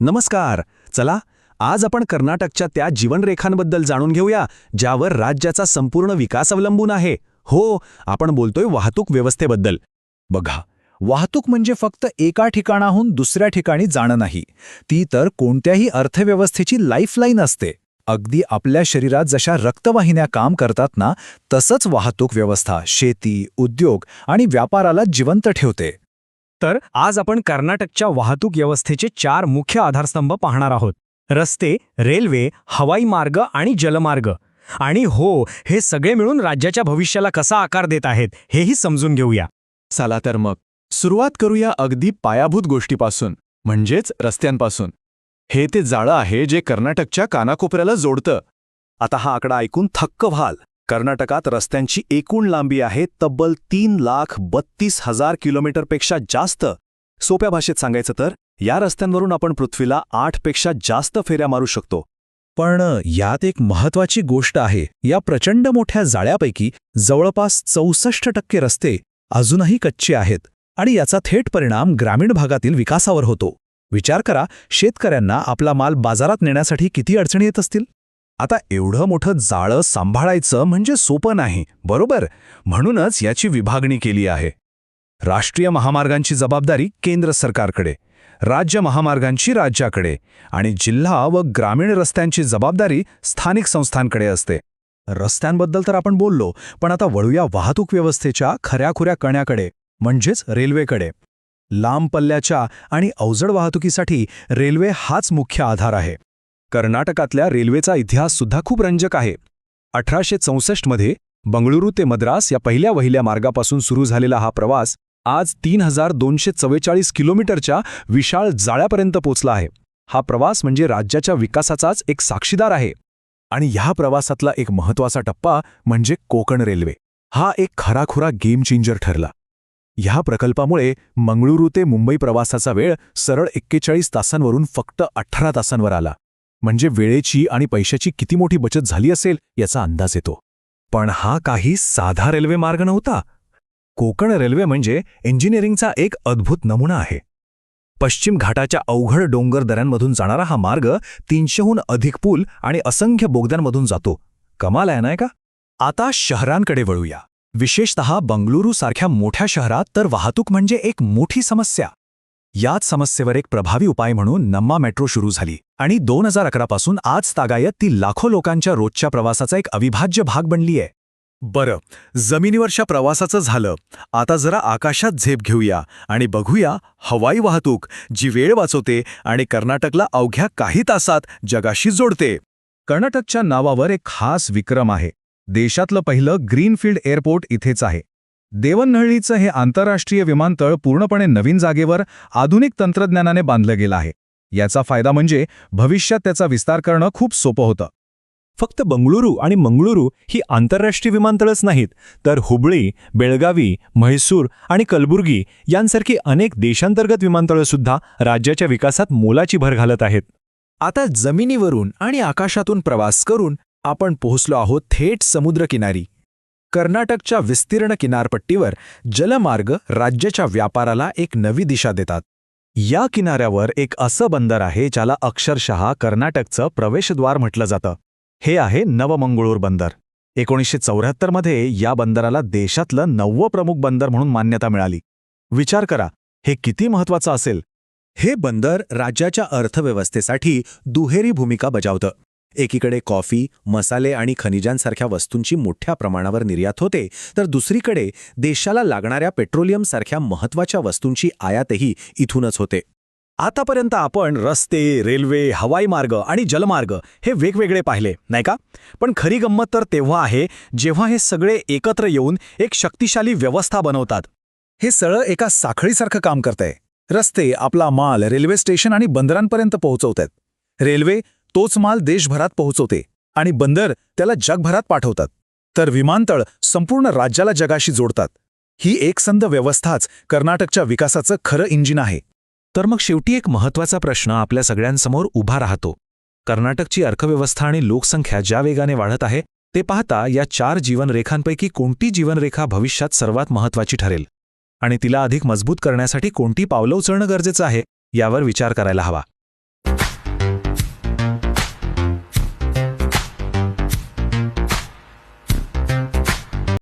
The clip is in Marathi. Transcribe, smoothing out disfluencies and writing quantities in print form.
नमस्कार. चला आज आपण कर्नाटकच्या त्या जीवनरेखांबद्दल जाणून घेऊया ज्यावर राज्याचा संपूर्ण विकास अवलंबून आहे. हो, आपण बोलतोय वाहतूक व्यवस्थेबद्दल. बघा, वाहतूक म्हणजे फक्त एका ठिकाणाहून दुसऱ्या ठिकाणी जाणं नाही. ती तर कोणत्याही अर्थव्यवस्थेची लाईफलाईन असते. अगदी आपल्या शरीरात जशा रक्तवाहिन्या काम करतात ना, तसंच वाहतूक व्यवस्था शेती, उद्योग आणि व्यापाराला जिवंत ठेवते. तर आज आपण कर्नाटकच्या वाहतूक व्यवस्थेचे 4 मुख्य आधारस्तंभ पाहणार आहोत. रस्ते, रेल्वे, हवाई मार्ग आणि जलमार्ग. आणि हो, हे सगळे मिळून राज्याच्या भविष्याला कसा आकार देत आहेत हेही समजून घेऊया. चला तर मग सुरुवात करूया अगदी पायाभूत गोष्टीपासून, म्हणजेच रस्त्यांपासून. हे ते जाळं आहे जे कर्नाटकच्या कानाकोपऱ्याला जोडतं. आता हा आकडा ऐकून थक्क व्हाल. कर्नाटकात रस्त्यांची एकूण लांबी आहे तब्बल 3,32,000 किलोमीटरपेक्षा जास्त. सोप्या भाषेत सांगायचं तर या रस्त्यांवरून आपण पृथ्वीला 8 पेक्षा जास्त फेऱ्या मारू शकतो. पण यात एक महत्वाची गोष्ट आहे. या प्रचंड मोठ्या जाळ्यापैकी जवळपास 64% रस्ते अजूनही कच्चे आहेत आणि याचा थेट परिणाम ग्रामीण भागातील विकासावर होतो. विचार करा, शेतकऱ्यांना आपला माल बाजारात नेण्यासाठी किती अडचणी येत असतील. आता एवढं मोठं जाळं सांभाळायचं म्हणजे सोपं नाही, बरोबर? म्हणूनच याची विभागणी केली आहे. राष्ट्रीय महामार्गांची जबाबदारी केंद्र सरकारकडे, राज्य महामार्गांची राज्याकडे आणि जिल्हा व ग्रामीण रस्त्यांची जबाबदारी स्थानिक संस्थांकडे असते. रस्त्यांबद्दल तर आपण बोललो, पण आता वळूया वाहतूक व्यवस्थेच्या खऱ्याखुऱ्या कण्याकडे, म्हणजेच रेल्वेकडे. लांब पल्ल्याच्या आणि अवजड वाहतुकीसाठी रेल्वे हाच मुख्य आधार आहे. कर्नाटकातल्या रेल्वेचा इतिहास सुद्धा खूप रंजक आहे. 1864 मध्ये बंगळुरू ते मद्रास या पहिल्या वहिल्या मार्गापासून सुरू झालेला हा प्रवास आज 3,244 किलोमीटरच्या विशाळ जाळ्यापर्यंत पोचला आहे. हा प्रवास म्हणजे राज्याच्या विकासाचाच एक साक्षीदार आहे. आणि ह्या प्रवासातला एक महत्त्वाचा टप्पा म्हणजे कोकण रेल्वे. हा एक खराखुरा गेम चेंजर ठरला. ह्या प्रकल्पामुळे मंगळुरू ते मुंबई प्रवासाचा वेळ सरळ 41 तासांवरून फक्त 18 तासांवर आला. म्हणजे वेळेची आणि पैशाची किती मोठी बचत झाली असेल याचा अंदाज येतो. पण हा काही साधा रेल्वे मार्ग नव्हता. कोकण रेल्वे म्हणजे इंजिनिअरिंगचा एक अद्भुत नमुना आहे. पश्चिम घाटाच्या अवघड डोंगर दऱ्यांमधून जाणारा हा मार्ग 300हून अधिक पूल आणि असंख्य बोगद्यांमधून जातो. कमाल आहे नाही का? आता शहरांकडे वळूया. विशेषतः बंगळुरूसारख्या मोठ्या शहरात तर वाहतूक म्हणजे एक मोठी समस्या. याच समस्येवर एक प्रभावी उपाय म्हणून नम्मा मेट्रो सुरू झाली आणि 2011 पासून आज तागायत ती लाखो लोकांच्या रोजच्या प्रवासाचा एक अविभाज्य भाग बनली आहे. बरं, जमिनीवरच्या प्रवासाचं झालं. आता जरा आकाशात झेप घेऊया आणि बघूया हवाई वाहतूक, जी वेळ वाचवते आणि कर्नाटकला अवघ्या काही तासात जगाशी जोडते. कर्नाटकच्या नावावर एक खास विक्रम आहे. देशातलं पहिलं ग्रीनफील्ड एअरपोर्ट इथेच आहे. देवनहळ्ळीचं हे आंतरराष्ट्रीय विमानतळ पूर्णपणे नवीन जागेवर आधुनिक तंत्रज्ञानाने बांधलं गेलं आहे. याचा फायदा म्हणजे भविष्यात त्याचा विस्तार करणं खूप सोपं होतं. फक्त बंगळुरू आणि मंगळुरू ही आंतरराष्ट्रीय विमानतळच नाहीत, तर हुबळी, बेळगावी, म्हैसूर आणि कलबुर्गी यांसारखी अनेक देशांतर्गत विमानतळंसुद्धा राज्याच्या विकासात मोलाची भर घालत आहेत. आता जमिनीवरून आणि आकाशातून प्रवास करून आपण पोहोचलो आहोत थेट समुद्रकिनारी. कर्नाटकच्या विस्तीर्ण किनारपट्टीवर जलमार्ग राज्याच्या व्यापाराला एक नवी दिशा देतात. या किनाऱ्यावर एक असं बंदर आहे ज्याला अक्षरशः कर्नाटकचं प्रवेशद्वार म्हटलं जातं. हे आहे नवमंगळूर बंदर. 1974 मध्ये या बंदराला देशातलं 9वं प्रमुख बंदर म्हणून मान्यता मिळाली. विचार करा, हे किती महत्त्वाचं असेल. हे बंदर राज्याच्या अर्थव्यवस्थेसाठी दुहेरी भूमिका बजावतं. एकीकडे कॉफी, मसाले आणि खनिजांसारख्या वस्तूंची मोठ्या प्रमाणावर निर्यात होते, तर दुसरीकडे देशाला लागणाऱ्या पेट्रोलियमसारख्या महत्त्वाच्या वस्तूंची आयातही इथूनच होते. आतापर्यंत आपण रस्ते, रेल्वे, हवाई मार्ग आणि जलमार्ग हे वेगवेगळे पाहिले, नाही का? पण खरी गंमत तर तेव्हा आहे जेव्हा हे सगळे एकत्र येऊन एक शक्तिशाली व्यवस्था बनवतात. हे सगळं एका साखळीसारखं काम करतंय. रस्ते आपला माल रेल्वे स्टेशन आणि बंदरांपर्यंत पोहोचवतात. रेल्वे तोच माल देशभरात पोहोचवते आणि बंदर त्याला जगभरात पाठवतात. तर विमानतळ संपूर्ण राज्याला जगाशी जोडतात. ही एकसंध व्यवस्थाच कर्नाटकच्या विकासाचं खरं इंजिन आहे. तर मग शेवटी एक महत्त्वाचा प्रश्न आपल्या सगळ्यांसमोर उभा राहतो. कर्नाटकची अर्थव्यवस्था आणि लोकसंख्या ज्या वेगाने वाढत आहे ते पाहता या 4 जीवनरेखांपैकी कोणती जीवनरेखा भविष्यात सर्वात महत्त्वाची ठरेल आणि तिला अधिक मजबूत करण्यासाठी कोणती पावलं उचलणं गरजेचं आहे यावर विचार करायला हवा.